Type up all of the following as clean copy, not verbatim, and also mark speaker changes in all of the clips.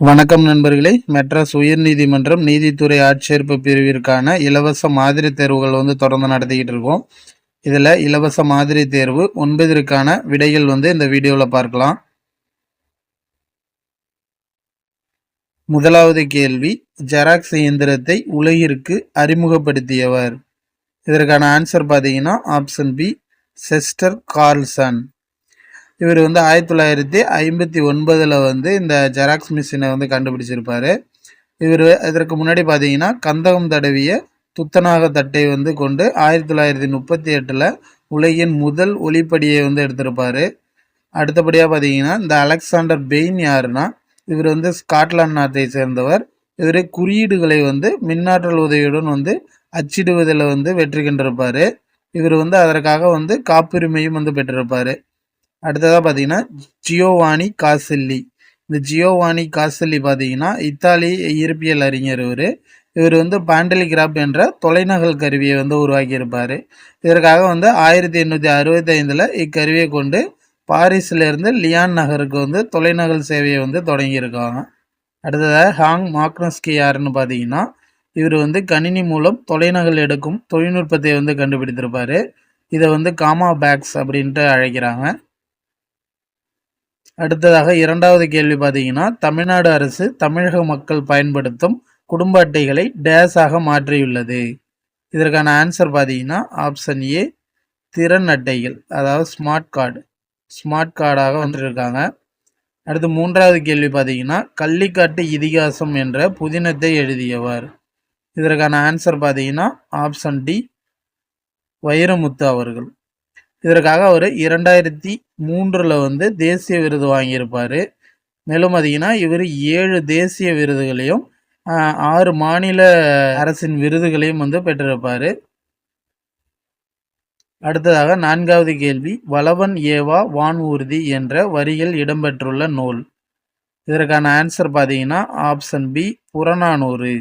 Speaker 1: வணக்கம் நண்பர்களே. மெட்ராஸ் உயர்நீதிமன்றம் நீதித்துறை ஆட்சேர்ப்பு பிரிவிற்கான இலவச மாதிரி தேர்வுகள் தொடர்ந்து நடத்திக்கிட்டு இருக்கோம். இதில் இலவச மாதிரி தேர்வு 9ற்கான விடைகள் இந்த வீடியோவில் பார்க்கலாம். முதலாவது கேள்வி, ஜெராக்ஸ் இயந்திரத்தை உலகிற்கு அறிமுகப்படுத்தியவர். இதற்கான ஆன்சர் பார்த்தீங்கன்னா ஆப்ஷன் பி, செஸ்டர் கார்ல்சன். இவர் 1959 இந்த ஜெராக்ஸ் மிஷினை கண்டுபிடிச்சிருப்பாரு. இவர் இதற்கு முன்னாடி பார்த்தீங்கன்னா கந்தகம் தடவிய துத்தநாக தட்டை கொண்டு 1938 உலகின் முதல் ஒளிப்படியை எடுத்திருப்பாரு. அடுத்தபடியாக பார்த்தீங்கன்னா இந்த அலெக்சாண்டர் பெயின் யாருன்னா, இவர் ஸ்காட்லாந்து நாட்டை சேர்ந்தவர். இவர் குறியீடுகளை மின்னாற்றல் உதவியுடன் அச்சிடுவதில் வெற்றி கண்டிருப்பார். இவர் அதற்காக காப்புரிமையும் பெற்றிருப்பார். அடுத்ததாக பார்த்தீங்கன்னா ஜியோவானி காசெல்லி. இந்த ஜியோவானி காசெல்லி பார்த்தீங்கன்னா இத்தாலி இயற்பியல் அறிஞர். இவர் பாண்டலிகிராப் என்ற தொலைநகல் கருவியை உருவாக்கியிருப்பார். இதற்காக 1865 இக்கருவியை கொண்டு பாரிஸிலிருந்து லியான் நகருக்கு தொலைநகல் சேவையை தொடங்கியிருக்காங்க. அடுத்ததாக ஹாங் மாக்னஸ்கி யாருன்னு பார்த்தீங்கன்னா, இவர் கணினி மூலம் தொலைநகல் எடுக்கும் தொழில்நுட்பத்தை கண்டுபிடித்திருப்பார். இதை காமா பேக்ஸ் அப்படின்ட்டு அழைக்கிறாங்க. அடுத்ததாக இரண்டாவது கேள்வி பார்த்தீங்கன்னா, தமிழ்நாடு அரசு தமிழக மக்கள் பயன்படுத்தும் குடும்ப அட்டைகளை டேஸாக மாற்றியுள்ளது. இதற்கான ஆன்சர் பார்த்தீங்கன்னா ஆப்ஷன் ஏ, திறன் அட்டைகள், அதாவது ஸ்மார்ட் கார்டாக வந்துருக்காங்க. அடுத்து மூன்றாவது கேள்வி பார்த்தீங்கன்னா, கள்ளிக்காட்டு இதிகாசம் என்ற புதினத்தை எழுதியவர். இதற்கான ஆன்சர் பார்த்தீங்கன்னா ஆப்ஷன் டி, வைரமுத்து அவர்கள். இதற்காக அவர் 2003 தேசிய விருது வாங்கியிருப்பார். மேலும் பார்த்தீங்கன்னா இவர் 7 தேசிய விருதுகளையும் 6 மாநில அரசின் விருதுகளையும் பெற்றிருப்பார். அடுத்ததாக நான்காவது கேள்வி, வளவன் ஏவா வான் ஊர்தி என்ற வரிகள் இடம்பெற்றுள்ள நூல். இதற்கான ஆன்சர் பார்த்தீங்கன்னா ஆப்ஷன் பி, புறநானூறு.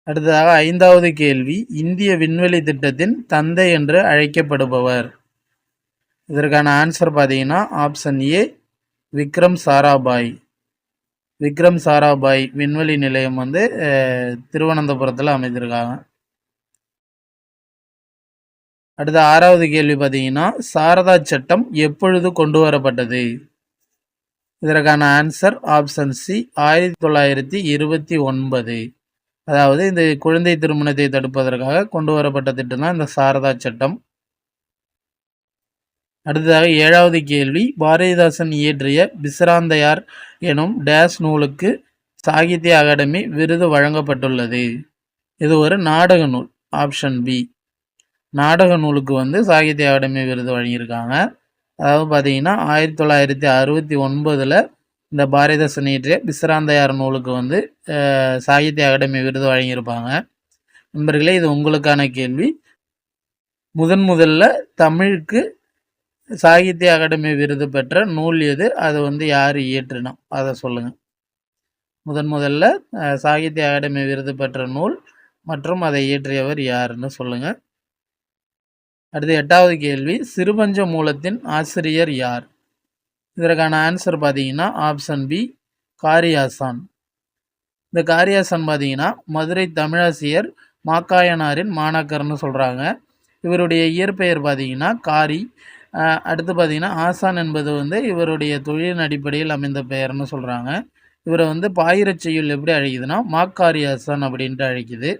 Speaker 1: அடுத்ததாக ஐந்தாவது கேள்வி, இந்திய விண்வெளி திட்டத்தின் தந்தை என்று அழைக்கப்படுபவர். இதற்கான ஆன்சர் பார்த்தீங்கன்னா ஆப்ஷன் ஏ, விக்ரம் சாராபாய். விக்ரம் சாராபாய் விண்வெளி நிலையம் திருவனந்தபுரத்தில் அமைந்திருக்காங்க. அடுத்த ஆறாவது கேள்வி பார்த்தீங்கன்னா, சாரதா சட்டம் எப்பொழுது கொண்டு வரப்பட்டது. இதற்கான ஆன்சர் ஆப்ஷன் சி, 1929. அதாவது இந்த குழந்தை திருமணத்தை தடுப்பதற்காக கொண்டு வரப்பட்ட திட்டம் தான் இந்த சாரதா சட்டம். அடுத்ததாக ஏழாவது கேள்வி, பாரதிதாசன் இயற்றிய பிசிராந்தையார் எனும் டேஸ் நூலுக்கு சாகித்ய அகாடமி விருது வழங்கப்பட்டுள்ளது. இது ஒரு நாடக நூல். ஆப்ஷன் பி, நாடக நூலுக்கு சாகித்ய அகாடமி விருது வழங்கியிருக்காங்க. அதாவது பார்த்தீங்கன்னா 1969 இந்த பாரதிதாசன் இயற்றிய பிசிராந்தையார் நூலுக்கு சாகித்ய அகாடமி விருது வழங்கியிருப்பாங்க. நண்பர்களே, இது உங்களுக்கான கேள்வி. முதல்ல தமிழுக்கு சாகித்ய அகாடமி விருது பெற்ற நூல் எது, அது யார் இயற்றினோம் அதை சொல்லுங்க. முதல்ல சாகித்ய அகாடமி விருது பெற்ற நூல் மற்றும் அதை இயற்றியவர் யாருன்னு சொல்லுங்க. அடுத்து எட்டாவது கேள்வி, சிறுபஞ்ச மூலத்தின் ஆசிரியர் யார். இதற்கான ஆன்சர் பார்த்தீங்கன்னா ஆப்ஷன் பி, காரியாசான். இந்த காரியாசான் பார்த்தீங்கன்னா மதுரை தமிழாசிரியர் மாக்காயனாரின் மாணாக்கர்னு சொல்கிறாங்க. இவருடைய இயற்பெயர் பார்த்தீங்கன்னா காரி. அடுத்து பார்த்தீங்கன்னா ஆசான் என்பது இவருடைய தொழிலின் அடிப்படையில் அமைந்த பெயர்னு சொல்கிறாங்க. இவரை பாயிரச்செய்யுள் எப்படி அழைக்குதுன்னா மாக்காரியாசான் அப்படின்ட்டு அழைக்குது.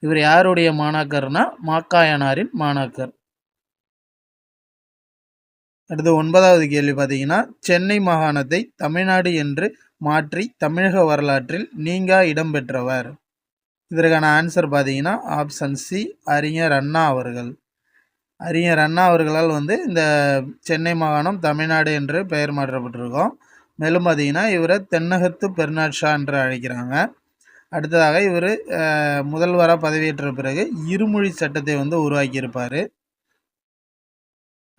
Speaker 1: இவர் யாருடைய மாணாக்கர்னா மாக்காயனாரின் மாணாக்கர். அடுத்து 9வது கேள்வி பார்த்தீங்கன்னா, சென்னை மாகாணத்தை தமிழ்நாடு என்று மாற்றி தமிழக வரலாற்றில் நீங்கா இடம்பெற்றவர். இதற்கான ஆன்சர் பார்த்தீங்கன்னா ஆப்ஷன் சி, அறிஞர் அண்ணா அவர்கள். அறிஞர் அண்ணா அவர்களால் இந்த சென்னை மாகாணம் தமிழ்நாடு என்று பெயர் மாற்றப்பட்டிருக்கோம். மேலும் பார்த்தீங்கன்னா இவரை தென்னகத்து பெர்னாட் ஷா என்று அழைக்கிறாங்க. அடுத்ததாக இவர் முதல்வராக பதவியேற்ற பிறகு இருமொழி சட்டத்தை உருவாக்கியிருப்பார்.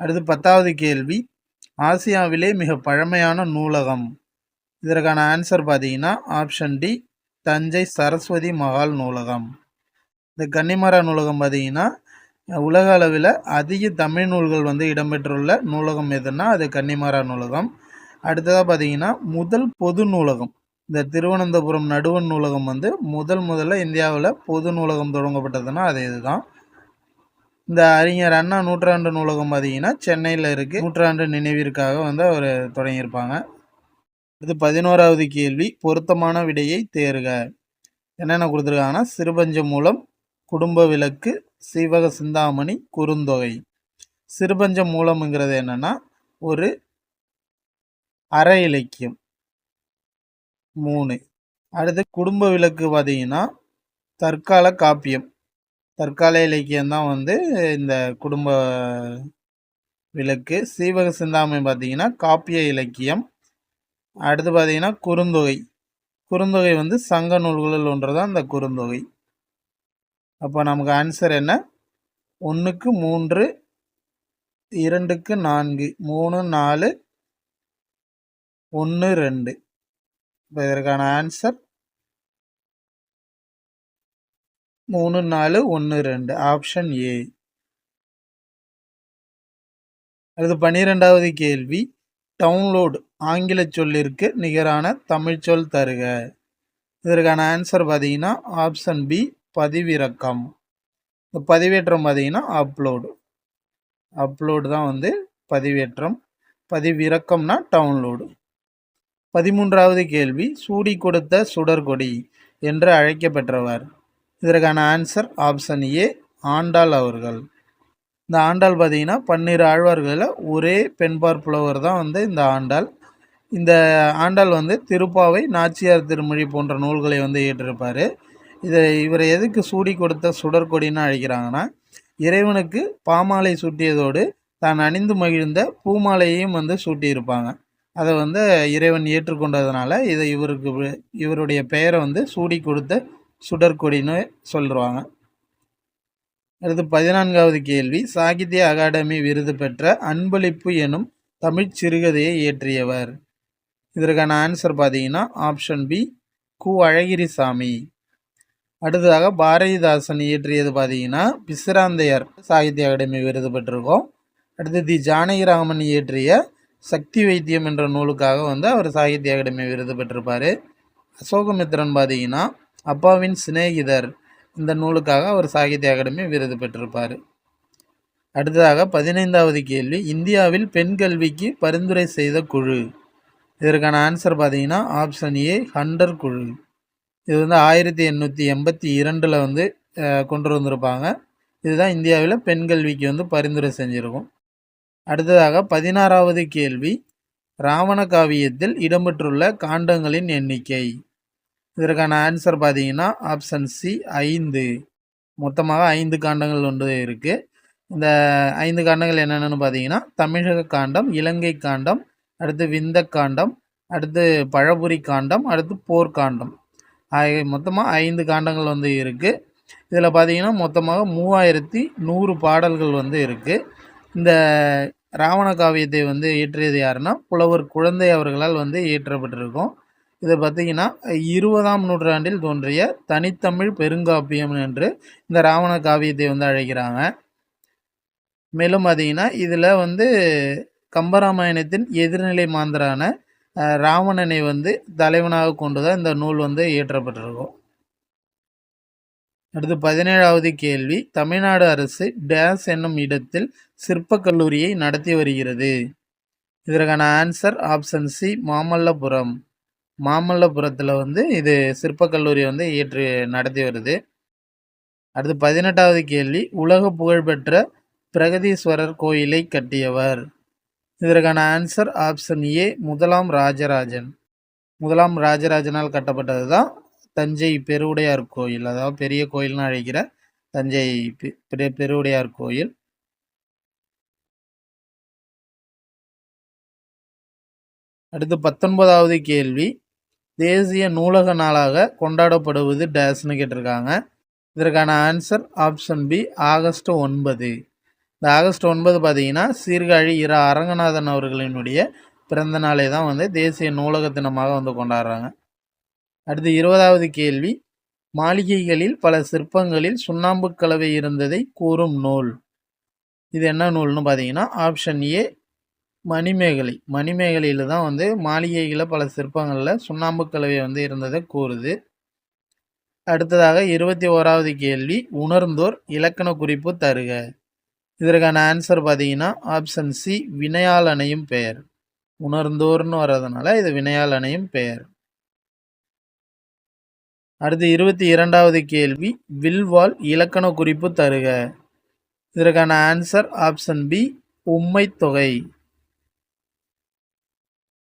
Speaker 1: அடுத்து 10வது கேள்வி, ஆசியாவிலே மிக பழமையான நூலகம். இதற்கான ஆன்சர் பார்த்தீங்கன்னா ஆப்ஷன் டி, தஞ்சை சரஸ்வதி மகால் நூலகம். இந்த கன்னிமரா நூலகம் பார்த்தீங்கன்னா உலக அளவில் அதிக தமிழ் நூல்கள் இடம்பெற்றுள்ள நூலகம் எதுன்னா அது கன்னிமரா நூலகம். அடுத்ததாக பார்த்தீங்கன்னா முதல் பொது நூலகம். இந்த திருவனந்தபுரம் நடுவண் நூலகம் வந்து முதல்ல இந்தியாவில் பொது நூலகம் தொடங்கப்பட்டதுன்னா அது இதுதான். இந்த அறிஞர் அண்ணா நூற்றாண்டு நூலகம் பார்த்தீங்கன்னா சென்னையில் இருக்குது. நூற்றாண்டு நினைவிற்காக வந்து அவர் தொடங்கியிருப்பாங்க. இது 11வது கேள்வி, பொருத்தமான விடையை தேர்க. என்னென்ன கொடுத்துருக்காங்கன்னா சிறுபஞ்ச மூலம், குடும்ப விளக்கு, சீவக சிந்தாமணி, குறுந்தொகை. சிறுபஞ்ச மூலம்ங்கிறது என்னன்னா ஒரு அற இலக்கியம் 3. அடுத்து குடும்ப விளக்கு பார்த்தீங்கன்னா தற்கால காப்பியம், தற்கால இலக்கியம் தான் வந்து இந்த குடும்ப விளக்கு. சீவக சிந்தாமணி பார்த்தீங்கன்னா காப்பிய இலக்கியம். அடுத்து பார்த்தீங்கன்னா குறுந்தொகை. குறுந்தொகை வந்து சங்க நூல்களில் ஒன்று தான் இந்த குறுந்தொகை. அப்போ நமக்கு ஆன்சர் என்ன? 1க்கு 3, 2க்கு 4, 3, 4, 1, 2. இப்போ இதற்கான ஆன்சர் 3, 4, 1, 2 ஆப்ஷன் ஏ. அடுத்து 12வது கேள்வி, டவுன்லோடு ஆங்கில சொல்லிற்கு நிகரான தமிழ்ச்சொல் தருக. இதற்கான ஆன்சர் பார்த்தீங்கன்னா ஆப்ஷன் பி பதிவிறக்கம். இந்த பதிவேற்றம் பார்த்தீங்கன்னா அப்லோடு தான் வந்து பதிவேற்றம். பதிவிறக்கம்னா டவுன்லோடு. 13வது கேள்வி, சூடி கொடுத்த சுடர்கொடி என்று அழைக்கப்பெற்றவர். இதற்கான ஆன்சர் ஆப்ஷன் ஏ ஆண்டாள் அவர்கள். இந்த ஆண்டாள் பார்த்தீங்கன்னா 12 ஆழ்வார்களில் ஒரே பெண்பார் புலவர் தான் வந்து இந்த ஆண்டாள். இந்த ஆண்டாள் வந்து திருப்பாவை, நாச்சியார் திருமொழி போன்ற நூல்களை வந்து இயற்றிருப்பார். இவரை எதுக்கு சூடி கொடுத்த சுடர்கொடின்னு அழைக்கிறாங்கன்னா, இறைவனுக்கு பாமாலை சூட்டியதோடு தான் அணிந்து மகிழ்ந்த பூமாலையையும் வந்து சூட்டியிருப்பாங்க. அதை வந்து இறைவன் ஏற்றுக்கொண்டதுனால இதை இவருடைய பெயரை வந்து சூடி கொடுத்த சுடர்கொடின்னு சொல்லுவாங்க. அடுத்து 14வது கேள்வி, சாகித்ய அகாடமி விருது பெற்ற அன்பளிப்பு எனும் தமிழ் சிறுகதையை இயற்றியவர். இதற்கான ஆன்சர் பார்த்தீங்கன்னா ஆப்ஷன் பி கு அழகிரிசாமி. அடுத்ததாக பாரதிதாசன் இயற்றியது பார்த்தீங்கன்னா பிசிராந்தையர் சாகித்ய அகாடமி விருது பெற்றிருக்கோம். அடுத்து தி ஜானகிராமன் இயற்றிய சக்தி வைத்தியம் என்ற நூலுக்காக வந்து அவர் சாகித்ய அகாடமி விருது பெற்றிருப்பார். அசோகமித்திரன் பார்த்தீங்கன்னா அப்பாவின் சிநேகிதர் இந்த நூலுக்காக அவர் சாகித்ய அகாடமி விருது பெற்றிருப்பார். அடுத்ததாக 15வது கேள்வி, இந்தியாவில் பெண் கல்விக்கு பரிந்துரை செய்த குழு. இதற்கான ஆன்சர் பார்த்தீங்கன்னா ஆப்ஷன் ஏ ஹண்டர் குழு. இது வந்து 1882 வந்து கொண்டு வந்திருப்பாங்க. இதுதான் இந்தியாவில் பெண் கல்விக்கு வந்து பரிந்துரை செஞ்சுருக்கும். அடுத்ததாக 16வது கேள்வி, ராவண காவியத்தில் இடம்பெற்றுள்ள காண்டங்களின் எண்ணிக்கை. இதற்கான ஆன்சர் பார்த்தீங்கன்னா ஆப்ஷன் சி 5. மொத்தமாக 5 காண்டங்கள் வந்து இருக்குது. இந்த 5 காண்டங்கள் என்னென்னு பார்த்தீங்கன்னா தமிழக காண்டம், இலங்கை காண்டம், அடுத்து விந்த காண்டம், அடுத்து பழபுரி காண்டம், அடுத்து போர்க்காண்டம். மொத்தமாக 5 காண்டங்கள் வந்து இருக்குது. இதில் பார்த்தீங்கன்னா மொத்தமாக 3100 பாடல்கள் வந்து இருக்குது. இந்த ராவண காவியத்தை வந்து இயற்றியது யாருன்னா புலவர் குழந்தை அவர்களால் வந்து இயற்றப்பட்டிருக்கும். இதை பார்த்தீங்கன்னா 20ஆம் நூற்றாண்டில் தோன்றிய தனித்தமிழ் பெருங்காப்பியம் என்று இந்த ராவண காவியத்தை வந்து அழைக்கிறாங்க. மேலும் பார்த்தீங்கன்னா இதில் வந்து கம்பராமாயணத்தின் எதிர்நிலை மாந்தரான ராவணனை வந்து தலைவனாக கொண்டு தான் இந்த நூல் வந்து இயற்றப்பட்டிருக்கும். அடுத்து 17வது கேள்வி, தமிழ்நாடு அரசு டேஸ் என்னும் இடத்தில் சிற்பக் கல்லூரியை நடத்தி வருகிறது. இதற்கான ஆன்சர் ஆப்ஷன் சி மாமல்லபுரம். மாமல்லபுரத்தில் வந்து இது சிற்பக் கல்லூரி வந்து நடத்தி வருது. அடுத்து 18வது கேள்வி, உலக புகழ்பெற்ற பிரகதீஸ்வரர் கோயிலை கட்டியவர். இதற்கான ஆன்சர் ஆப்ஷன் ஏ முதலாம் ராஜராஜன். முதலாம் ராஜராஜனால் கட்டப்பட்டது தான் தஞ்சை பெருவுடையார் கோயில், அதாவது பெரிய கோயில்னு அழைக்கிற தஞ்சை பெருவுடையார் கோயில். அடுத்து 19வது கேள்வி, தேசிய நூலக நாளாக கொண்டாடப்படுவது டேஸ்னு கேட்டிருக்காங்க. இதற்கான ஆன்சர் ஆப்ஷன் பி ஆகஸ்ட் 9. இந்த ஆகஸ்ட் 9 பார்த்தீங்கன்னா சீர்காழி இரா அரங்கநாதன் அவர்களினுடைய பிறந்த நாளை தான் வந்து தேசிய நூலக தினமாக வந்து கொண்டாடுறாங்க. அடுத்து 20வது கேள்வி, மாளிகைகளில் பல சிற்பங்களில் சுண்ணாம்பு கலவை இருந்ததை கூறும் நூல். இது என்ன நூல்னு பார்த்தீங்கன்னா ஆப்ஷன் ஏ மணிமேகலை. மணிமேகலையில தான் வந்து மாளிகைகள பல சிற்பங்கள்ல சுண்ணாம்பு கலவை வந்து இருந்தத கூறுது. அடுத்ததாக 21வது கேள்வி, உணர்ந்தோர் இலக்கண குறிப்பு தருக. இதற்கான ஆன்சர் பார்த்தீங்கன்னா, ஆப்ஷன் சி வினையால் அணையும் பெயர். உணர்ந்தோர்னு வர்றதுனால இது வினையால் அணையும் பெயர். அடுத்து 22வது கேள்வி, வில்வால் இலக்கண குறிப்பு தருக. இதற்கான ஆன்சர் ஆப்ஷன் பி உம்மைத் தொகை.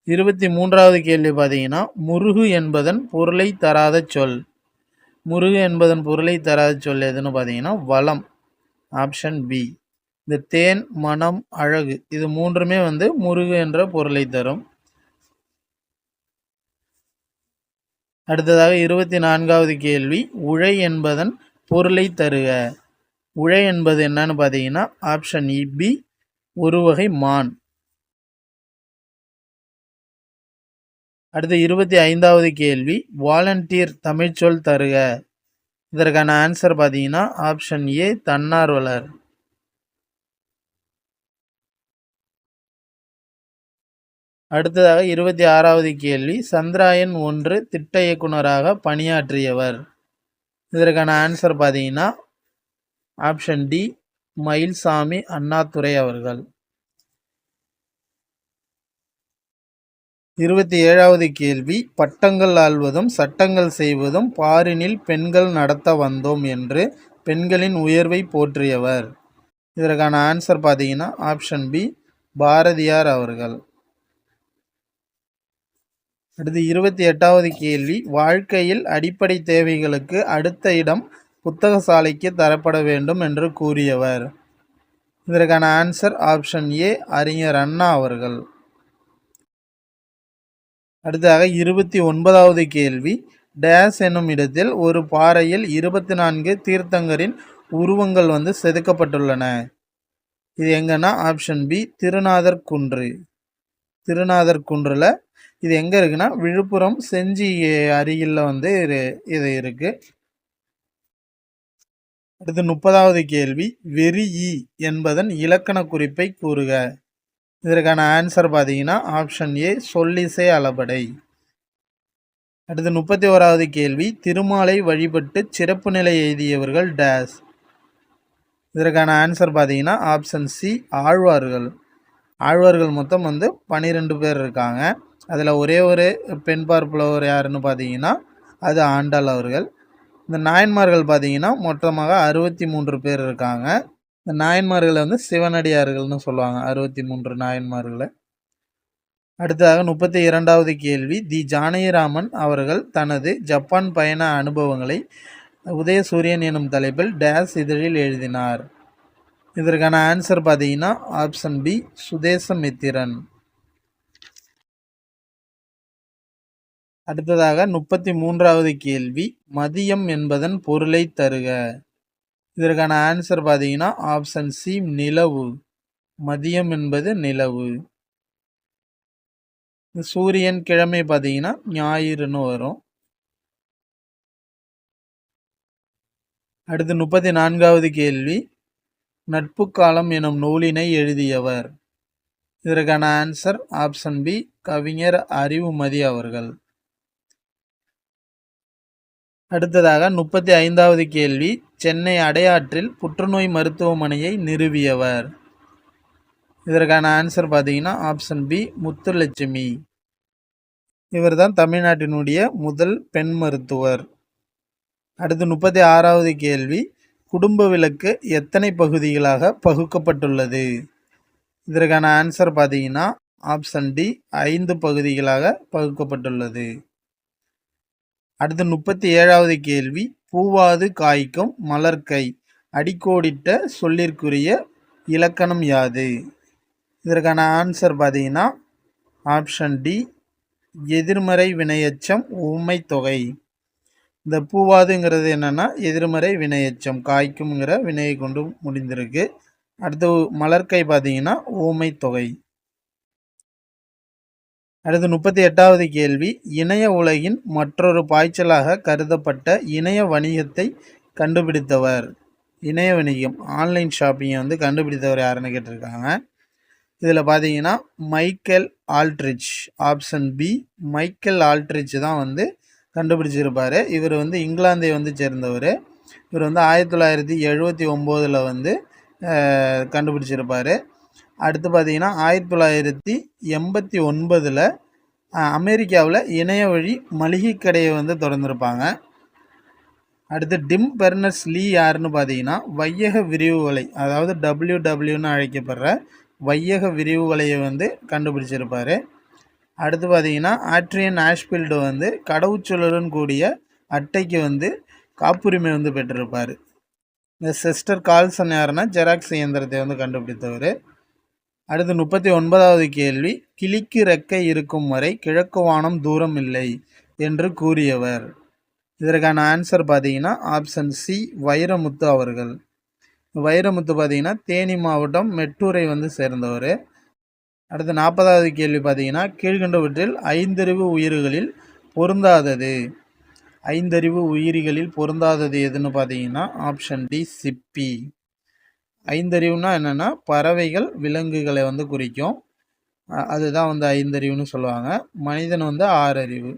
Speaker 1: 23வது கேள்வி பார்த்தீங்கன்னா, முருகு என்பதன் பொருளை தராத சொல். முருகு என்பதன் பொருளை தராத சொல் எதுன்னு பார்த்தீங்கன்னா, வளம். Option B. இந்த தேன், மனம், அழகு இது மூன்றுமே வந்து முருகு என்ற பொருளை தரும். அடுத்ததாக 24வது கேள்வி, உழை என்பதன் பொருளை தருக. உழை என்பது என்னன்னு பார்த்தீங்கன்னா, ஆப்ஷன் பி ஒரு வகை மான். அடுத்து 25வது கேள்வி, வாலண்டியர் தமிழ்ச்சொல் தருக. இதற்கான ஆன்சர் பார்த்தீங்கன்னா, ஆப்ஷன் ஏ தன்னார்வலர். அடுத்ததாக 26வது கேள்வி, சந்திராயன் 1 திட்ட இயக்குனராக பணியாற்றியவர். இதற்கான ஆன்சர் பார்த்தீங்கன்னா, ஆப்ஷன் டி மயில்சாமி அண்ணாதுரை அவர்கள். 27வது கேள்வி, பட்டங்கள் ஆள்வதும் சட்டங்கள் செய்வதும் பாரினில் பெண்கள் நடத்த வந்தோம் என்று பெண்களின் உயர்வை போற்றியவர். இதற்கான ஆன்சர் பார்த்தீங்கன்னா, ஆப்ஷன் பி பாரதியார் அவர்கள். அடுத்து 28வது கேள்வி, வாழ்க்கையில் அடிப்படை தேவைகளுக்கு அடுத்த இடம் புத்தகசாலைக்கு தரப்பட வேண்டும் என்று கூறியவர். இதற்கான ஆன்சர் ஆப்ஷன் ஏ அறிஞர் அண்ணா அவர்கள். அடுத்ததாக 29வது கேள்வி, டேஸ் என்னும் இடத்தில் ஒரு பாறையில் 24 தீர்த்தங்கரின் உருவங்கள் வந்து செதுக்கப்பட்டுள்ளன. இது எங்கன்னா ஆப்ஷன் பி திருநாதர் குன்று. திருநாதர் குன்றுல இது எங்க இருக்குன்னா, விழுப்புரம் செஞ்சி அருகில் வந்து இது இருக்கு. அடுத்து 30வது கேள்வி, வெறியி என்பதன் இலக்கண குறிப்பை கூறுக. இதற்கான ஆன்சர் பார்த்தீங்கன்னா, ஆப்ஷன் ஏ சொல்லிசை அளபடை. அடுத்து 31வது கேள்வி, திருமாலை வழிபட்டு சிறப்பு நிலை எய்தியவர்கள் டேஸ். இதற்கான ஆன்சர் பார்த்தீங்கன்னா, ஆப்ஷன் சி ஆழ்வார்கள். ஆழ்வார்கள் மொத்தம் வந்து 12 பேர் இருக்காங்க. அதில் ஒரே ஒரு பெண் பார்ப்புலவர் யாருன்னு பார்த்தீங்கன்னா, அது ஆண்டாள் அவர்கள். இந்த நாயன்மார்கள் பார்த்தீங்கன்னா மொத்தமாக 63 பேர் இருக்காங்க. இந்த நாயன்மார்களை வந்து சிவனடியார்கள்னு சொல்லுவாங்க, 63 நாயன்மார்களை. அடுத்ததாக 32வது கேள்வி, தி ஜானகிராமன் அவர்கள் தனது ஜப்பான் பயண அனுபவங்களை உதயசூரியன் எனும் தலைப்பில் டேஸ் இதழில் எழுதினார். இதற்கான ஆன்சர் பார்த்தீங்கன்னா, ஆப்ஷன் பி சுதேசமித்திரன். அடுத்ததாக 33வது கேள்வி, மதியம் என்பதன் பொருளை தருக. இதற்கான ஆன்சர் பார்த்தீங்கன்னா, ஆப்ஷன் சி நிலவு. மதியம் என்பது நிலவு. சூரியன் கிழமை பார்த்தீங்கன்னா ஞாயிறுன்னு வரும். அடுத்து 34வது கேள்வி, நட்பு காலம் எனும் நூலினை எழுதியவர். இதற்கான ஆன்சர் ஆப்ஷன் பி கவிஞர் அறிவுமதி அவர்கள். அடுத்ததாக 35வது கேள்வி, சென்னை அடையாற்றில் புற்றுநோய் மருத்துவமனையை நிறுவியவர். இதற்கான ஆன்சர் பார்த்தீங்கன்னா, ஆப்ஷன் பி முத்துலட்சுமி. இவர் தான் தமிழ்நாட்டினுடைய முதல் பெண் மருத்துவர். அடுத்து 36வது கேள்வி, குடும்ப விளக்கு எத்தனை பகுதிகளாக பகுக்கப்பட்டுள்ளது. இதற்கான ஆன்சர் பார்த்தீங்கன்னா, ஆப்ஷன் டி 5 பகுதிகளாக பகுக்கப்பட்டுள்ளது. அடுத்து 37வது கேள்வி, பூவாது காய்க்கும் மலர்க்கை அடிக்கோடிட்ட சொல்லிற்குரிய இலக்கணம் யாது. இதற்கான ஆன்சர் பார்த்தீங்கன்னா, ஆப்ஷன் டி எதிர்மறை வினையெச்சம் ஊமை தொகை. இந்த பூவாதுங்கிறது என்னன்னா எதிர்மறை வினையெச்சம், காய்க்கும்ங்கிற வினையை கொண்டு முடிந்திருக்கு. அடுத்து மலர்க்கை பார்த்தீங்கன்னா ஊமை தொகை. அடுத்து 38வது கேள்வி, இணைய உலகின் மற்றொரு பாய்ச்சலாக கருதப்பட்ட இணைய வணிகத்தை கண்டுபிடித்தவர். இணைய வணிகம் ஆன்லைன் ஷாப்பிங்கை வந்து கண்டுபிடித்தவர் யாருன்னு கேட்டிருக்காங்க. இதில் பார்த்தீங்கன்னா Michael Aldrich, option B Michael Aldrich தான் வந்து கண்டுபிடிச்சிருப்பார். இவர் வந்து இங்கிலாந்தை வந்து சேர்ந்தவர். இவர் வந்து 1979 வந்து கண்டுபிடிச்சிருப்பார். அடுத்து பார்த்தீங்கன்னா 1989 அமெரிக்காவில் இணைய வழி மளிகை கடையை வந்து திறந்திருப்பாங்க. அடுத்து டிம் பெர்னர்ஸ் லீ யாருன்னு பார்த்தீங்கன்னா வையக விரிவு வலை, அதாவது WWன்னு அழைக்கப்படுற வையக விரிவு வலையை வந்து கண்டுபிடிச்சிருப்பார். அடுத்து பார்த்தீங்கன்னா ஆட்ரியன் ஆஷ்ஃபீல்டு வந்து கடவுச்சொல்லுடன் கூடிய அட்டைக்கு வந்து காப்புரிமை வந்து பெற்றிருப்பார். இந்த சிஸ்டர் கால்சன் யாருன்னா ஜெராக்ஸ் இயந்திரத்தை வந்து கண்டுபிடித்தவர். அடுத்து 39வது கேள்வி, கிளிக்கு ரெக்கை இருக்கும் வரை கிழக்கு வானம் தூரம் இல்லை என்று கூறியவர். இதற்கான ஆன்சர் பார்த்தீங்கன்னா ஆப்ஷன் சி வைரமுத்து அவர்கள். வைரமுத்து பார்த்தீங்கன்னா தேனி மாவட்டம் மெட்டூரை வந்து சேர்ந்தவர். அடுத்து 40வது கேள்வி பார்த்தீங்கன்னா கீழ்கண்டவற்றில் ஐந்தறிவு உயிர்களில் பொருந்தாதது. ஐந்தறிவு உயிரிகளில் பொருந்தாதது எதுன்னு பார்த்தீங்கன்னா ஆப்ஷன் டி சிப்பி. ஐந்தறிவுனா என்னென்னா பறவைகள் விலங்குகளை வந்து குறிக்கும். அதுதான் வந்து ஐந்தறிவுன்னு சொல்லுவாங்க. மனிதன் வந்து 6 அறிவு.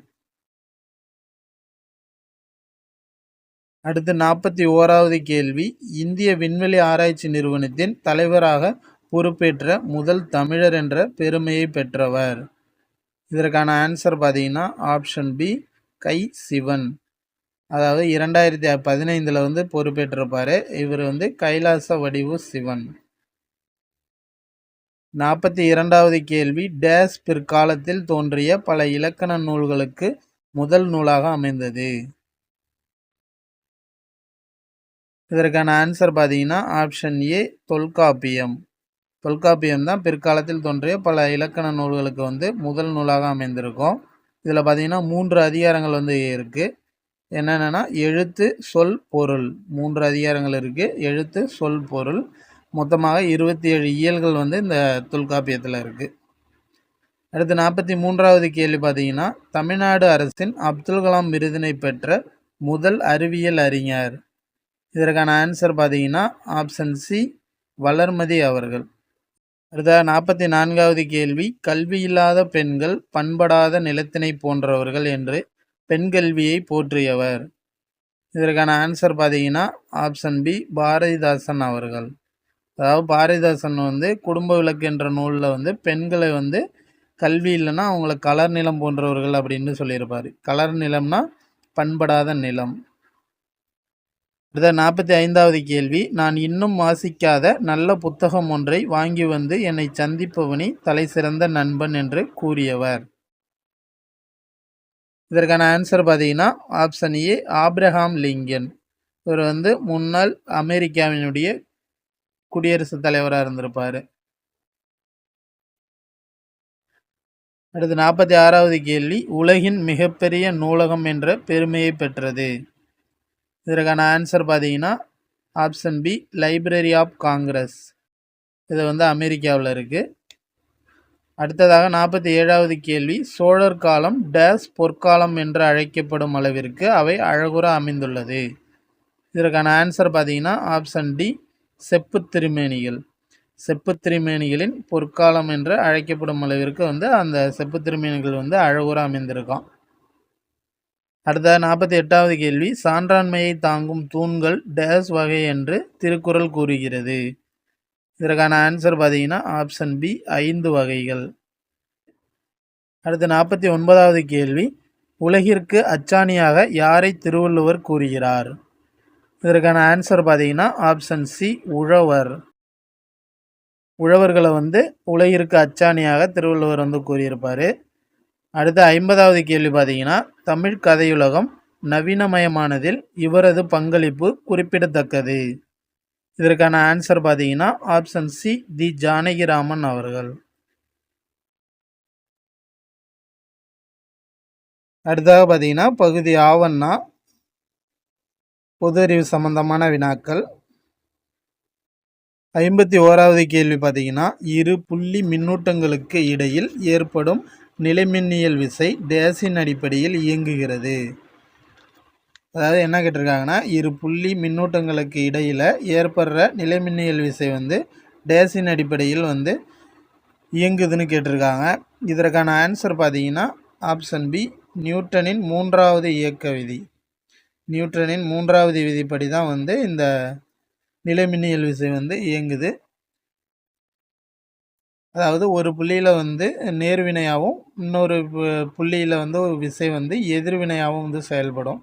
Speaker 1: அடுத்து 41வது கேள்வி, இந்திய விண்வெளி ஆராய்ச்சி நிறுவனத்தின் தலைவராக பொறுப்பேற்ற முதல் தமிழர் என்ற பெருமையை பெற்றவர். இதற்கான ஆன்சர் பார்த்தீங்கன்னா ஆப்ஷன் பி கை சிவன். அதாவது 2015 வந்து பொறுப்பேற்றிருப்பார். இவர் வந்து கைலாச வடிவு சிவன். 42வது கேள்வி, டேஸ் பிற்காலத்தில் தோன்றிய பல இலக்கண நூல்களுக்கு முதல் நூலாக அமைந்தது. இதற்கான ஆன்சர் பார்த்தீங்கன்னா ஆப்ஷன் ஏ தொல்காப்பியம். தொல்காப்பியம் தான் பிற்காலத்தில் தோன்றிய பல இலக்கண நூல்களுக்கு வந்து முதல் நூலாக அமைந்திருக்கும். இதில் பார்த்தீங்கன்னா 3 அதிகாரங்கள் வந்து இருக்குது. என்னென்னா எழுத்து சொல் பொருள் 3 அதிகாரங்கள் இருக்குது. எழுத்து சொல் பொருள் மொத்தமாக 27 இயல்கள் வந்து இந்த தொல்காப்பியத்தில் இருக்குது. அடுத்து 43வது கேள்வி பார்த்தீங்கன்னா தமிழ்நாடு அரசின் அப்துல் கலாம் விருதினை பெற்ற முதல் அறிவியல் அறிஞர். இதற்கான ஆன்சர் பார்த்தீங்கன்னா ஆப்ஷன் சி வளர்மதி அவர்கள். அடுத்த 44வது கேள்வி, கல்வி இல்லாத பெண்கள் பண்படாத நிலத்தினை போன்றவர்கள் என்று பெண் கல்வியை போற்றியவர். இதற்கான ஆன்சர் பார்த்தீங்கன்னா ஆப்ஷன் பி பாரதிதாசன் அவர்கள். அதாவது பாரதிதாசன் வந்து குடும்ப விளக்கு என்ற நூலில் வந்து பெண்களை வந்து கல்வி இல்லைன்னா அவங்கள கலர் நிலம் போன்றவர்கள் அப்படின்னு சொல்லியிருப்பார். கலர் நிலம்னா பண்படாத நிலம். அடுத்த 45வது கேள்வி, நான் இன்னும் வாசிக்காத நல்ல புத்தகம் ஒன்றை வாங்கி வந்து என்னை சந்திப்பவனி தலை சிறந்த நண்பன் என்று கூறியவர். இதற்கான ஆன்சர் பார்த்தீங்கன்னா ஆப்ஷன் ஏ ஆப்ரஹாம் லிங்கன். இவர் வந்து முன்னாள் அமெரிக்காவினுடைய குடியரசுத் தலைவராக இருந்திருப்பார். அடுத்து 46வது கேள்வி, உலகின் மிகப்பெரிய நூலகம் என்ற பெருமையை பெற்றது. இதற்கான ஆன்சர் பார்த்தீங்கன்னா option B Library of Congress. இது வந்து அமெரிக்காவில் இருக்குது. அடுத்ததாக 47வது கேள்வி, சோழர் காலம் டேஸ் பொற்காலம் என்று அழைக்கப்படும் அளவிற்கு அவை அழகுற அமைந்துள்ளது. இதற்கான ஆன்சர் பார்த்தீங்கன்னா ஆப்ஷன் டி செப்பு திருமேனிகள். செப்பு திருமேனிகளின் பொற்காலம் என்று அழைக்கப்படும் அளவிற்கு வந்து அந்த செப்பு திருமேனிகள் வந்து அழகுற அமைந்திருக்கும். அடுத்த 48வது கேள்வி, சான்றாண்மையை தாங்கும் தூண்கள் டேஸ் வகை என்று திருக்குறள் கூறுகிறது. இதற்கான ஆன்சர் பார்த்தீங்கன்னா ஆப்ஷன் பி 5 வகைகள். அடுத்து 49வது கேள்வி, உலகிற்கு அச்சாணியாக யாரை திருவள்ளுவர் கூறுகிறார். இதற்கான ஆன்சர் பார்த்தீங்கன்னா ஆப்ஷன் சி உழவர். உழவர்களை வந்து உலகிற்கு அச்சாணியாக திருவள்ளுவர் வந்து கூறியிருப்பார். அடுத்து 50வது கேள்வி பார்த்தீங்கன்னா தமிழ் கதையுலகம் நவீனமயமானதில் இவரது பங்களிப்பு குறிப்பிடத்தக்கது. இதற்கான ஆன்சர் பார்த்தீங்கன்னா ஆப்ஷன் சி தி ஜானகிராமன் அவர்கள். அடுத்ததாக பார்த்தீங்கன்னா பகுதி ஆவண்ணா பொது அறிவு சம்பந்தமான வினாக்கள். 51வது கேள்வி பார்த்தீங்கன்னா இரு புள்ளி மின்னூட்டங்களுக்கு இடையில் ஏற்படும் நிலைமின்னியல் விசை டேஸின் அடிப்படையில் இயங்குகிறது. அதாவது என்ன கேட்டிருக்காங்கன்னா இரு புள்ளி மின்னூட்டங்களுக்கு இடையில் ஏற்படுற நிலைமின்னியல் விசை வந்து டேஸின் அடிப்படையில் வந்து இயங்குதுன்னு கேட்டிருக்காங்க. இதற்கான ஆன்சர் பார்த்தீங்கன்னா ஆப்ஷன் பி, நியூட்டனின் 3வது இயக்க விதி. நியூட்டனின் 3வது விதிப்படி தான் வந்து இந்த நிலைமின்னியல் விசை வந்து இயங்குது. அதாவது ஒரு புள்ளியில் வந்து நேர்வினையாகவும் இன்னொரு புள்ளியில் வந்து ஒரு விசை வந்து எதிர்வினையாகவும் வந்து செயல்படும்.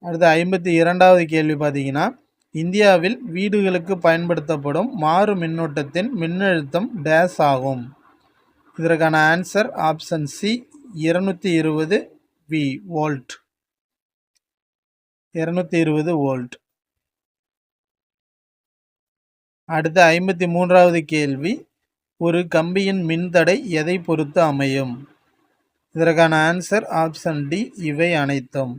Speaker 1: அடுத்து 52வது கேள்வி பார்த்தீங்கன்னா, இந்தியாவில் வீடுகளுக்கு பயன்படுத்தப்படும் மாறு மின்னோட்டத்தின் மின்னழுத்தம் டேஸ் ஆகும். இதற்கான answer option C, 220 V volt. 220 volt. அடுத்து 53வது கேள்வி, ஒரு கம்பியின் மின்தடை எதை பொறுத்து அமையும்? இதற்கான ஆன்சர் ஆப்ஷன் டி, இவை அனைத்தும்.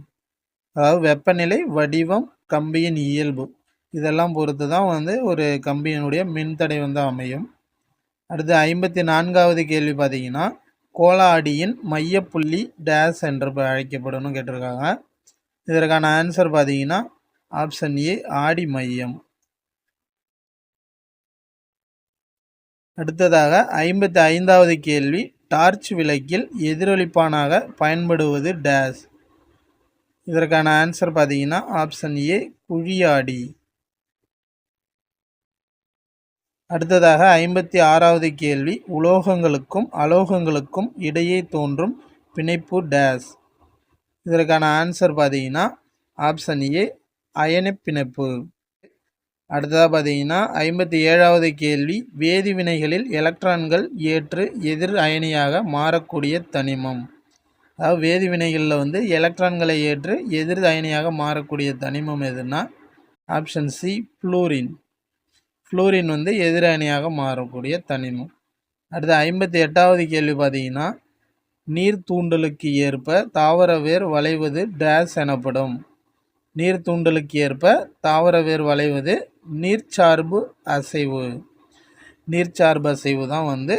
Speaker 1: அதாவது வெப்பநிலை, வடிவம், கம்பியின் இயல்பு இதெல்லாம் பொறுத்து தான் வந்து ஒரு கம்பியினுடைய மின்தடை வந்து அமையும். அடுத்து 54வது கேள்வி பார்த்தீங்கன்னா, கோள மையப்புள்ளி டேஸ் என்று அழைக்கப்படும் கேட்டிருக்காங்க. இதற்கான ஆன்சர் பார்த்தீங்கன்னா ஆப்ஷன் ஏ, ஆடி மையம். அடுத்ததாக 55வது கேள்வி, டார்ச் விளக்கில் எதிரொலிப்பானாக பயன்படுவது டேஸ். இதற்கான ஆன்சர் பார்த்தீங்கன்னா ஆப்ஷன் ஏ, குழியாடி. அடுத்ததாக 56வது கேள்வி, உலோகங்களுக்கும் அலோகங்களுக்கும் இடையே தோன்றும் பிணைப்பு டேஸ். இதற்கான ஆன்சர் பார்த்தீங்கன்னா ஆப்ஷன் ஏ, அயனிப் பிணைப்பு. அடுத்ததாக பார்த்தீங்கன்னா 57வது கேள்வி, வேதிவினைகளில் எலக்ட்ரான்கள் ஏற்று எதிர் அயனியாக மாறக்கூடிய தனிமம். அதாவது வேதிவினைகளில் வந்து எலக்ட்ரான்களை ஏற்று எதிர் அயனியாக மாறக்கூடிய தனிமம் எதுனா ஆப்ஷன் சி, புளூரின். புளூரின் வந்து எதிர் அயனியாக மாறக்கூடிய தனிமம். அடுத்து 58வது கேள்வி பார்த்தீங்கன்னா, நீர் தூண்டலுக்கு ஏற்ப தாவர வேர் வளைவது டேஸ் எனப்படும். நீர் தூண்டலுக்கு ஏற்ப தாவர வேர் வளைவது நீர்ச்சார்பு அசைவு. நீர்ச்சார்பு அசைவு தான் வந்து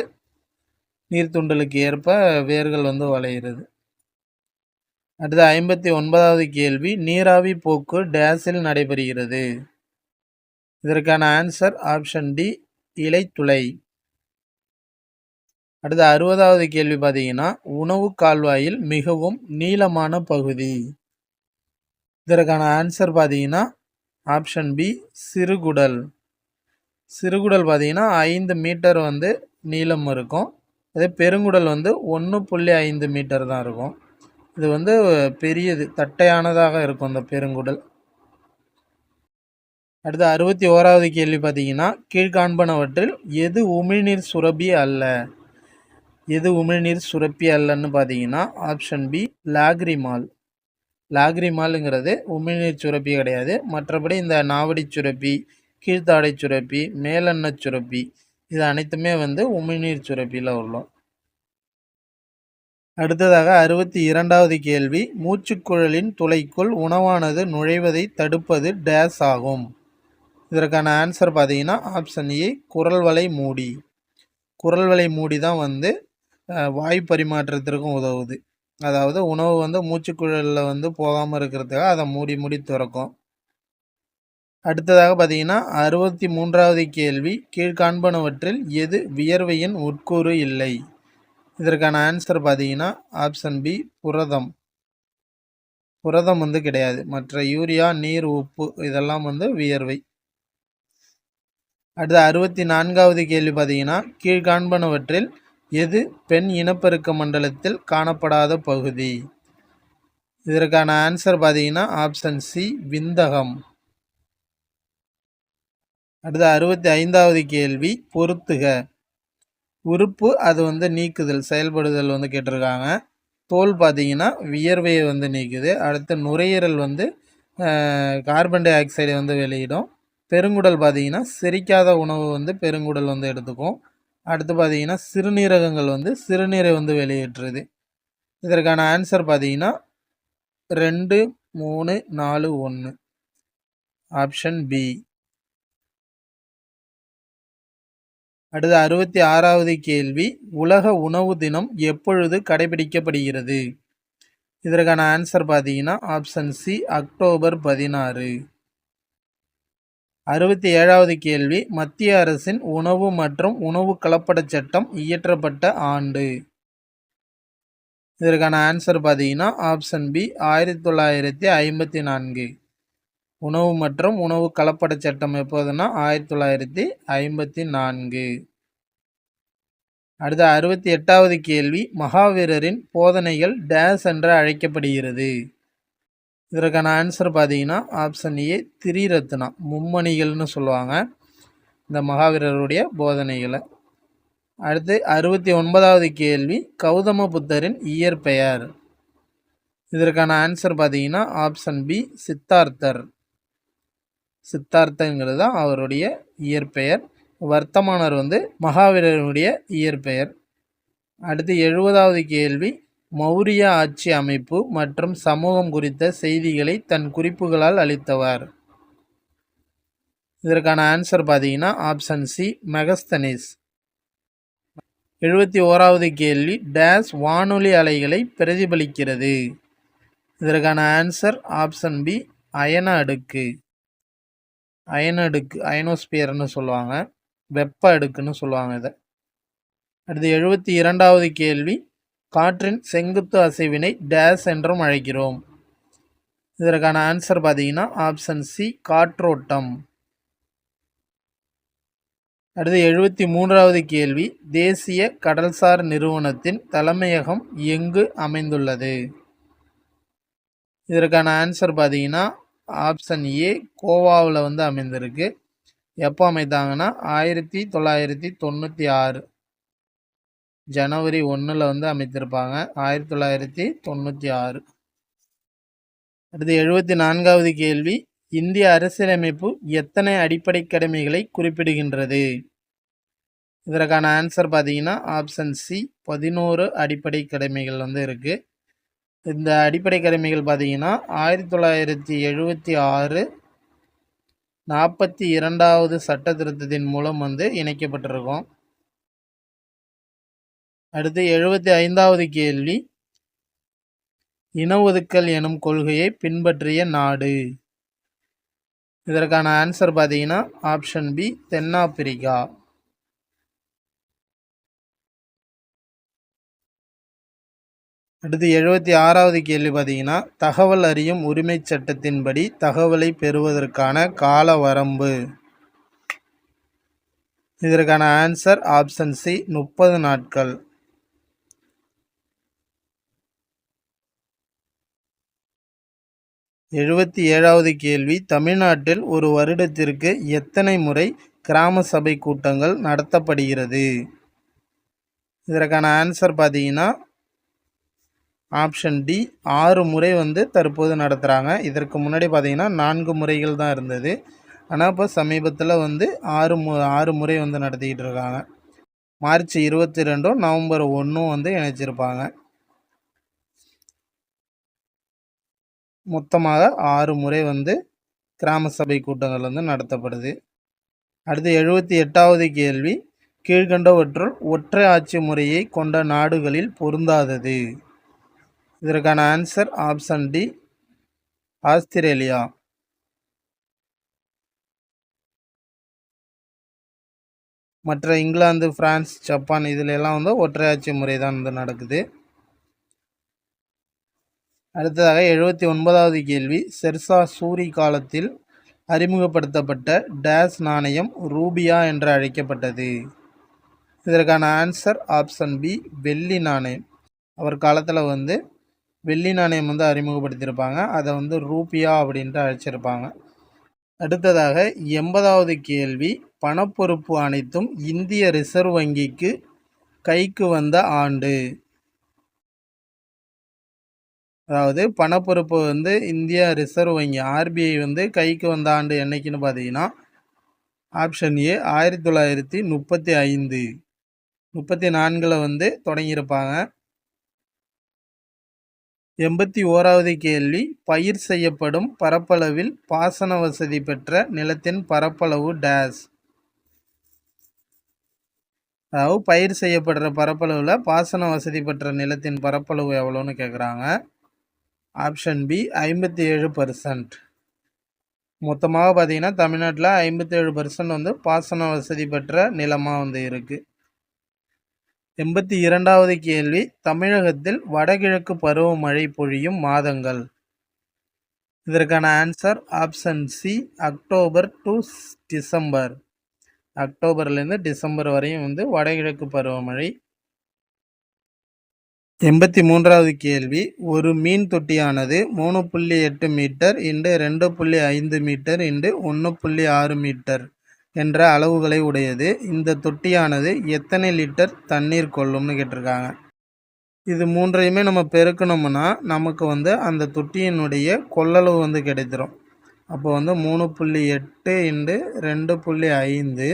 Speaker 1: நீர் தூண்டலுக்கு ஏற்ப வேர்கள் வந்து வளைகிறது. அடுத்து 59வது கேள்வி, நீராவி போக்கு டேஸில் நடைபெறுகிறது. இதற்கான ஆன்சர் ஆப்ஷன் டி, இலைத்துளை. அடுத்து 60வது கேள்வி பார்த்தீங்கன்னா, உணவு கால்வாயில் மிகவும் நீளமான பகுதி. இதற்கான ஆன்சர் பார்த்தீங்கன்னா ஆப்ஷன் பி, சிறுகுடல். சிறுகுடல் பார்த்தீங்கன்னா 5 மீட்டர் வந்து நீளம் இருக்கும். அதே பெருங்குடல் வந்து 1.5 மீட்டர் தான் இருக்கும். இது வந்து பெரியது, தட்டையானதாக இருக்கும் இந்த பெருங்குடல். அடுத்து 61வது கேள்வி பார்த்தீங்கன்னா, கீழ்காண்பனவற்றில் எது உமிழ்நீர் சுரப்பி அல்ல? எது உமிழ்நீர் சுரப்பி அல்லன்னு பார்த்தீங்கன்னா ஆப்ஷன் பி, லாக்ரிமால். லாக்ரிமாலுங்கிறது உமிழ்நீர் சுரப்பி கிடையாது. மற்றபடி இந்த நாவடி சுரப்பி, கீழ்த்தாடை சுரப்பி, மேலெண்ண சுரப்பி இது அனைத்துமே வந்து உமிழ்நீர் சுரப்பியில் உள்ளோம். அடுத்ததாக 62வது கேள்வி, மூச்சுக்குழலின் துளைக்குள் உணவானது நுழைவதை தடுப்பது டேஸ் ஆகும். இதற்கான ஆன்சர் பார்த்தீங்கன்னா ஆப்ஷன் ஏ, குரல்வளை மூடி. குரல்வளை மூடி தான் வந்து வாயு பரிமாற்றத்திற்கும் உதவுது. அதாவது உணவு வந்து மூச்சுக்குழலில் வந்து போகாமல் இருக்கிறதுக்காக அதை மூடி மூடி திறக்கும். அடுத்ததாக பார்த்தீங்கன்னா 63வது கேள்வி, கீழ்காண்பனவற்றில் எது வியர்வையின் உட்கூறு இல்லை? இதற்கான ஆன்சர் பார்த்தீங்கன்னா ஆப்ஷன் பி, புரதம். புரதம் வந்து கிடையாது. மற்ற யூரியா, நீர், உப்பு இதெல்லாம் வந்து வியர்வை. அடுத்து 64வது கேள்வி பார்த்தீங்கன்னா, கீழ்காண்பனவற்றில் எது பெண் இனப்பெருக்க மண்டலத்தில் காணப்படாத பகுதி? இதற்கான ஆன்சர் பார்த்தீங்கன்னா ஆப்ஷன் சி, விந்தகம். அடுத்து 65வது கேள்வி, பொறுத்துக. உறுப்பு அது வந்து நீக்குதல், செயல்படுதல் வந்து கேட்டிருக்காங்க. தோல் பார்த்தீங்கன்னா வியர்வையை வந்து நீக்குது. அடுத்து நுரையீரல் வந்து கார்பன் டை ஆக்சைடை வந்து வெளியிடும். பெருங்குடல் பார்த்தீங்கன்னா செரிக்காத உணவு வந்து பெருங்குடல் வந்து எடுத்துக்கும். அடுத்து பார்த்தீங்கன்னா சிறுநீரகங்கள் வந்து சிறுநீரை வந்து வெளியேற்றுது. இதற்கான ஆன்சர் பார்த்தீங்கன்னா 2, 3, 4, 1 ஆப்ஷன் பி. அடுத்து 66வது கேள்வி, உலக உணவு தினம் எப்பொழுது கடைபிடிக்கப்படுகிறது? இதற்கான ஆன்சர் பார்த்தீங்கன்னா ஆப்ஷன் சி, அக்டோபர் 16. 67வது கேள்வி, மத்திய அரசின் உணவு மற்றும் உணவு கலப்படச் சட்டம் இயற்றப்பட்ட ஆண்டு. இதற்கான ஆன்சர் பார்த்தீங்கன்னா ஆப்ஷன் பி 1954. உணவு மற்றும் உணவு கலப்படச் சட்டம் எப்போதுன்னா 1954. அடுத்த 68வது கேள்வி, மகாவீரரின் போதனைகள் டேஸ் என்று அழைக்கப்படுகிறது. இதற்கான ஆன்சர் பார்த்தீங்கன்னா ஆப்ஷன் ஏ திரிரத்னா, மும்மணிகள்னு சொல்லுவாங்க இந்த மகாவீரருடைய போதனைகளை. அடுத்து 69வது கேள்வி, கௌதம புத்தரின் இயற்பெயர். இதற்கான ஆன்சர் பார்த்தீங்கன்னா ஆப்ஷன் பி சித்தார்த்தர். சித்தார்த்தங்கிறது தான் அவருடைய இயற்பெயர். வர்த்தமானர் மகாவீரருடைய இயற்பெயர். அடுத்து 70வது கேள்வி, மௌரிய ஆட்சி அமைப்பு மற்றும் சமூகம் குறித்த செய்திகளை தன் குறிப்புகளால் அளித்தவர். இதற்கான ஆன்சர் பார்த்தீங்கன்னா ஆப்ஷன் சி மெகஸ்தனிஸ். 71வது கேள்வி, டேஸ் வானொலி அலைகளை பிரதிபலிக்கிறது. இதற்கான ஆன்சர் ஆப்ஷன் பி அயன அடுக்கு. அயன அடுக்கு, அயனோஸ்பியர்னு சொல்லுவாங்க, வெப்ப அடுக்குன்னு சொல்லுவாங்க இதை. அடுத்து 72வது கேள்வி, காற்றின் செங்குத்து அசைவினை டேஸ் என்றும் அழைக்கிறோம். இதற்கான ஆன்சர் பார்த்தீங்கன்னா ஆப்ஷன் சி காற்றோட்டம். அடுத்து 73வது கேள்வி, தேசிய கடல்சார் நிறுவனத்தின் தலைமையகம் எங்கு அமைந்துள்ளது. இதற்கான ஆன்சர் பார்த்தீங்கன்னா ஆப்ஷன் ஏ கோவாவில் அமைந்திருக்கு. எப்போ அமைத்தாங்கன்னா 1996 ஜனவரி 1 அமைத்திருப்பாங்க, 1996. அடுத்து 74வது கேள்வி, இந்திய அரசியலமைப்பு எத்தனை அடிப்படை கடமைகளை குறிப்பிடுகின்றது. இதற்கான ஆன்சர் பார்த்தீங்கன்னா ஆப்ஷன் சி 11 அடிப்படை கடமைகள் இருக்கு. இந்த அடிப்படை கடமைகள் பார்த்தீங்கன்னா 1976 42வது சட்ட திருத்தத்தின் மூலம் இணைக்கப்பட்டிருக்கும். அடுத்து 75வது கேள்வி, இன ஒதுக்கல் எனும் கொள்கையை பின்பற்றிய நாடு. இதற்கான ஆன்சர் பார்த்தீங்கன்னா ஆப்ஷன் பி தென்னாப்பிரிக்கா. அடுத்து 76வது கேள்வி பார்த்தீங்கன்னா, தகவல் அறியும் உரிமை சட்டத்தின்படி தகவலை பெறுவதற்கான கால வரம்பு. இதற்கான ஆன்சர் ஆப்ஷன் சி 30 நாட்கள். எழுபத்தி ஏழாவது கேள்வி, தமிழ்நாட்டில் ஒரு வருடத்திற்கு எத்தனை முறை கிராம சபை கூட்டங்கள் நடத்தப்படுகிறது. இதற்கான ஆன்சர் பார்த்தீங்கன்னா ஆப்ஷன் டி 6 முறை தற்போது நடத்துகிறாங்க. இதற்கு முன்னாடி பார்த்தீங்கன்னா 4 முறைகள் தான் இருந்தது. ஆனால் இப்போ சமீபத்தில் 6 முறை நடத்திக்கிட்டு இருக்காங்க. March 22 November 1 இணைச்சிருப்பாங்க. மொத்தமாக 6 முறை கிராம சபை கூட்டங்கள் நடத்தப்படுது. அடுத்து 78வது கேள்வி, கீழ்கண்டவற்றுள் ஒற்றை ஆட்சி முறையை கொண்ட நாடுகளில் பொருந்தாதது. இதற்கான ஆன்சர் ஆப்ஷன் டி ஆஸ்திரேலியா. மற்ற இங்கிலாந்து, பிரான்ஸ், ஜப்பான் இதில் எல்லாம் ஒற்றையாட்சி முறை தான் நடக்குது. அடுத்ததாக 79வது கேள்வி, ஷெர்ஷா சூரி காலத்தில் அறிமுகப்படுத்தப்பட்ட டேஸ் நாணயம் ரூபியா என்று அழைக்கப்பட்டது. இதற்கான ஆன்சர் ஆப்ஷன் பி வெள்ளி நாணயம். அவர் காலத்தில் வெள்ளி நாணயம் அறிமுகப்படுத்தியிருப்பாங்க. அதை ரூபியா அப்படின்ட்டு அழைச்சிருப்பாங்க. அடுத்ததாக 80வது கேள்வி, பணப்பொறுப்பு அனைத்தும் இந்திய ரிசர்வ் வங்கிக்கு கைக்கு வந்த ஆண்டு. அதாவது பணப்பொறுப்பு இந்திய ரிசர்வ் வங்கி ஆர்பிஐ கைக்கு வந்த ஆண்டு என்னைக்குன்னு பார்த்தீங்கன்னா ஆப்ஷன் ஏ 1935. 34 தொடங்கியிருப்பாங்க. 81வது கேள்வி, பயிர் செய்யப்படும் பரப்பளவில் பாசன வசதி பெற்ற நிலத்தின் பரப்பளவு டேஸ். அதாவது பயிர் செய்யப்படுற பரப்பளவில் பாசன வசதி பெற்ற நிலத்தின் பரப்பளவு எவ்வளோன்னு கேட்குறாங்க. Option B 57%. மொத்தமாக பார்த்தீங்கன்னா தமிழ்நாட்டில் 57% வந்து பாசன வசதி பெற்ற நிலமாக வந்து இருக்குது. 82வது கேள்வி, தமிழகத்தில் வடகிழக்கு பருவமழை பொழியும் மாதங்கள். இதற்கான answer option C, October to December. அக்டோபர்லேருந்து டிசம்பர் வரையும் வந்து வடகிழக்கு பருவமழை. 83வது கேள்வி, ஒரு மீன் தொட்டியானது 3.8 மீட்டர் × 2.5 மீட்டர் × 1.6 மீட்டர் என்ற அளவுகளை உடையது. இந்த தொட்டியானது எத்தனை லிட்டர் தண்ணீர் கொள்ளும்னு கேட்டிருக்காங்க. இது மூன்றையுமே நம்ம பெருக்கணும்னா நமக்கு வந்து அந்த தொட்டியினுடைய கொள்ளளவு வந்து கிடைத்திரும். அப்போ வந்து 3.8 × 2.5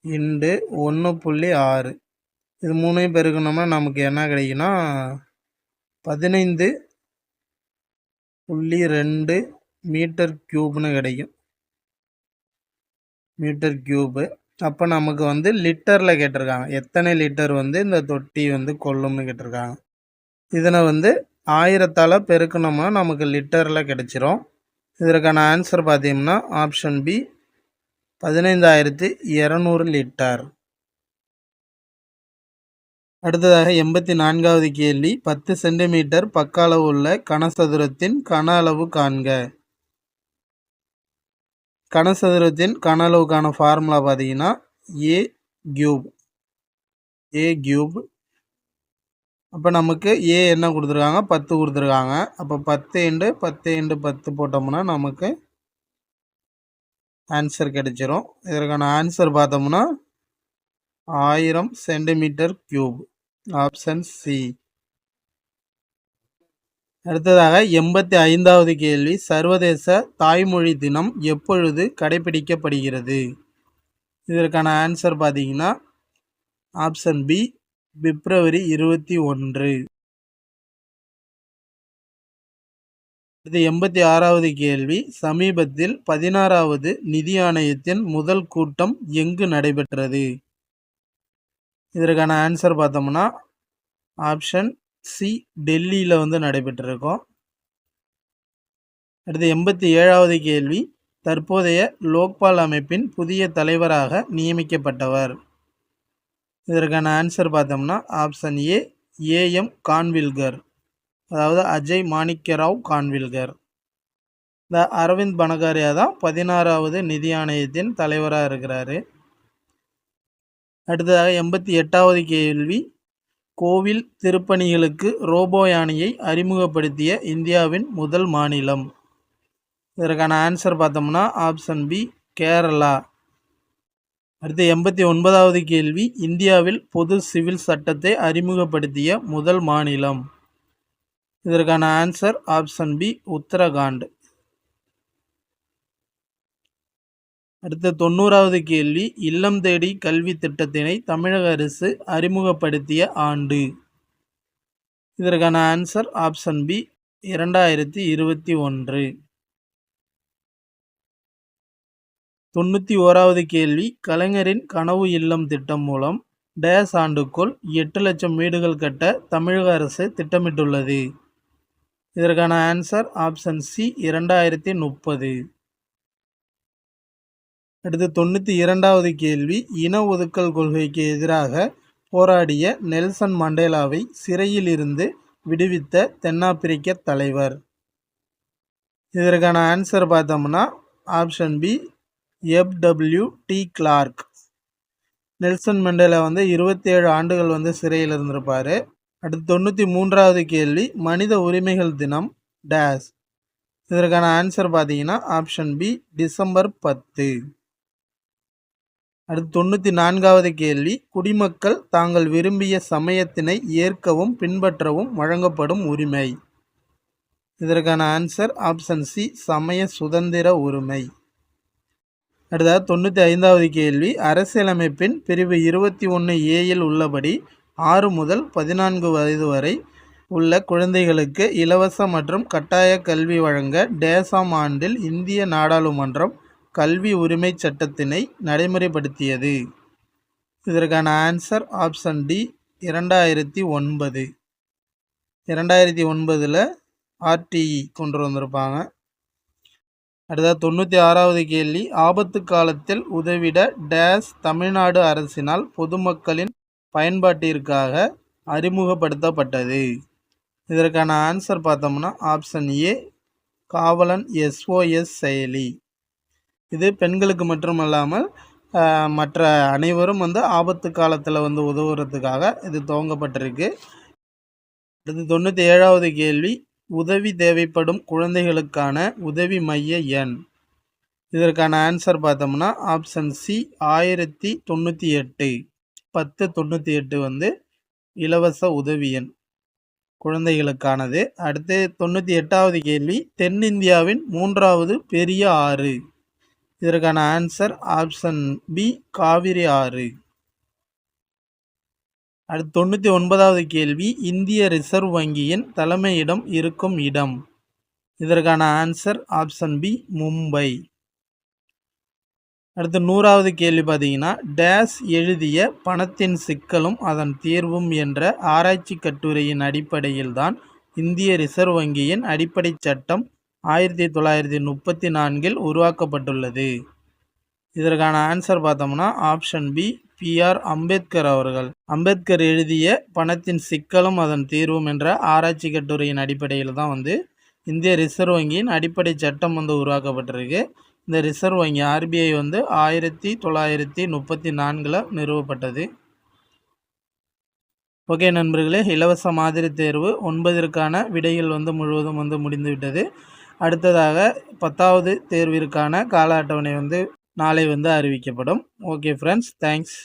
Speaker 1: × 1.6 இது மூணையும் பெருக்கணும்னா நமக்கு என்ன கிடைக்குன்னா 15.2 மீட்டர் கியூப்னு கிடைக்கும். Metre cube. அப்போ நமக்கு வந்து லிட்டரில் கேட்டிருக்காங்க, எத்தனை லிட்டர் வந்து இந்த தொட்டி வந்து கொள்ளும்னு கேட்டிருக்காங்க. இதனை வந்து 1000ஆல் பெருக்கணும்னா நமக்கு லிட்டரில் கிடைச்சிரும். இதற்கான ஆன்சர் பார்த்தீங்கன்னா ஆப்ஷன் பி, 15,200 லிட்டர். அடுத்ததாக 84வது கேள்வி, 10 சென்டிமீட்டர் பக்க அளவு உள்ள கனசதுரத்தின் கன அளவு காண்க. கனசதுரத்தின் கன அளவுக்கான ஃபார்முலா பார்த்தீங்கன்னா ஏ கியூப். அப்போ நமக்கு ஏ என்ன கொடுத்துருக்காங்க, 10 கொடுத்துருக்காங்க. அப்போ 10 × 10 × 10 போட்டோம்னா நமக்கு ஆன்சர் கிடைச்சிரும். இதற்கான ஆன்சர் பார்த்தோம்னா 1000 சென்டிமீட்டர் கியூப். Option C. அடுத்ததாக 85வது கேள்வி, சர்வதேச தாய்மொழி தினம் எப்பொழுது கடைபிடிக்கப்படுகிறது? இதற்கான ஆன்சர் பார்த்தீங்கன்னா ஆப்ஷன் பி, பிப்ரவரி 21. இது 86வது கேள்வி, சமீபத்தில் 16வது நிதி ஆணையத்தின் முதல் கூட்டம் எங்கு நடைபெற்றது? இதற்கான ஆன்சர் பார்த்தோம்னா ஆப்ஷன் சி, டெல்லியில் வந்து நடைபெற்றிருக்கும். அடுத்து 87வது கேள்வி, தற்போதைய லோக்பால் அமைப்பின் புதிய தலைவராக நியமிக்கப்பட்டவர். இதற்கான ஆன்சர் பார்த்தோம்னா ஆப்ஷன் ஏ, ஏஎம் கான்வில்கர். அதாவது அஜய் மாணிக்கராவ் கான்வில்கர். இந்த அரவிந்த் பனகாரியா தான் 16வது நிதி ஆணையத்தின் தலைவராக இருக்கிறாரு. அடுத்ததாக 88வது கேள்வி, கோவில் திருப்பணிகளுக்கு ரோபோ யானையை அறிமுகப்படுத்திய இந்தியாவின் முதல் மாநிலம். இதற்கான ஆன்சர் பார்த்தோம்னா ஆப்ஷன் பி, கேரளா. அடுத்து 89வது கேள்வி, இந்தியாவில் பொது சிவில் சட்டத்தை அறிமுகப்படுத்திய முதல் மாநிலம். இதற்கான ஆன்சர் ஆப்ஷன் பி, உத்தரகாண்ட். அடுத்த 90வது கேள்வி, இல்லம் தேடி கல்வி திட்டத்தினை தமிழக அரசு அறிமுகப்படுத்திய ஆண்டு. இதற்கான ஆன்சர் ஆப்ஷன் பி, 2021. 91வது கேள்வி, கலைஞரின் கனவு இல்லம் திட்டம் மூலம் டேஸ் ஆண்டுக்குள் 8 லட்சம் வீடுகள் கட்ட தமிழக அரசு திட்டமிட்டுள்ளது. இதற்கான ஆன்சர் ஆப்ஷன் சி, 2030. அடுத்து 92வது கேள்வி, இன ஒதுக்கல் கொள்கைக்கு எதிராக போராடிய நெல்சன் மண்டேலாவை சிறையில் இருந்து விடுவித்த தென்னாப்பிரிக்க தலைவர். இதற்கான ஆன்சர் பார்த்தோம்னா option B, FW de Klerk. Nelson Mandela வந்து 27 ஆண்டுகள் வந்து சிறையில் இருந்திருப்பார். அடுத்து 93வது கேள்வி, மனித உரிமைகள் தினம் டேஸ். இதற்கான ஆன்சர் பார்த்தீங்கன்னா ஆப்ஷன் பி, டிசம்பர் 10. அடுத்து 94வது கேள்வி, குடிமக்கள் தாங்கள் விரும்பிய சமயத்தினை ஏற்கவும் பின்பற்றவும் வழங்கப்படும் உரிமை. இதற்கான ஆன்சர் ஆப்ஷன் சி, சமய சுதந்திர உரிமை. அடுத்தது 95வது கேள்வி, அரசியலமைப்பின் பிரிவு 21A உள்ளபடி 6 முதல் 14 வயது வரை உள்ள குழந்தைகளுக்கு இலவச மற்றும் கட்டாய கல்வி வழங்க டேசாம் ஆண்டில் இந்திய நாடாளுமன்றம் கல்வி உரிமை சட்டத்தினை நடைமுறைப்படுத்தியது. இதற்கான ஆன்சர் ஆப்ஷன் டி, 2009. 2009 RTE கொண்டு வந்திருப்பாங்க. அடுத்த 96வது கேள்வி, ஆபத்து காலத்தில் உதவிட டேஸ் தமிழ்நாடு அரசினால் பொதுமக்களின் பயன்பாட்டிற்காக அறிமுகப்படுத்தப்பட்டது. இதற்கான ஆன்சர் பார்த்தோம்னா ஆப்ஷன் ஏ காவலன் SOS செயலி. இது பெண்களுக்கு மட்டுமல்லாமல் மற்ற அனைவரும் ஆபத்து காலத்தில் உதவுறதுக்காக இது துவங்கப்பட்டிருக்கு. அடுத்து 97வது கேள்வி, உதவி தேவைப்படும் குழந்தைகளுக்கான உதவி மைய எண். இதற்கான ஆன்சர் பார்த்தோம்னா ஆப்ஷன் சி 1098. 1098 இலவச உதவி எண் குழந்தைகளுக்கானது. அடுத்து 98வது கேள்வி, தென்னிந்தியாவின் 3வது பெரிய ஆறு. இதற்கான ஆன்சர் ஆப்ஷன் பி காவிரி ஆறு. அடுத்து 99வது கேள்வி, இந்திய ரிசர்வ் வங்கியின் தலைமையிடம் இருக்கும் இடம். இதற்கான ஆன்சர் ஆப்ஷன் பி மும்பை. அடுத்து 100வது கேள்வி பார்த்தீங்கன்னா, டேஸ் எழுதிய பணத்தின் சிக்கலும் அதன் தீர்வும் என்ற ஆராய்ச்சி கட்டுரையின் அடிப்படையில் தான் இந்திய ரிசர்வ் வங்கியின் அடிப்படை சட்டம் 1934 உருவாக்கப்பட்டுள்ளது. இதற்கான ஆன்சர் பார்த்தோம்னா ஆப்ஷன் பி PR அம்பேத்கர் அவர்கள். அம்பேத்கர் எழுதிய பணத்தின் சிக்கலும் அதன் தீர்வும் என்ற ஆராய்ச்சி கட்டுரையின் அடிப்படையில் தான் இந்திய ரிசர்வ் வங்கியின் அடிப்படை சட்டம் உருவாக்கப்பட்டிருக்கு. இந்த ரிசர்வ் வங்கி RBI 1934 நிறுவப்பட்டது. ஓகே நண்பர்களே, இலவச மாதிரி தேர்வு 9ற்கான விடைகள் முழுவதும் முடிந்துவிட்டது. அடுத்ததாக 10வது தேர்விற்கான கால அட்டவணை நாளை அறிவிக்கப்படும். Okay friends, thanks.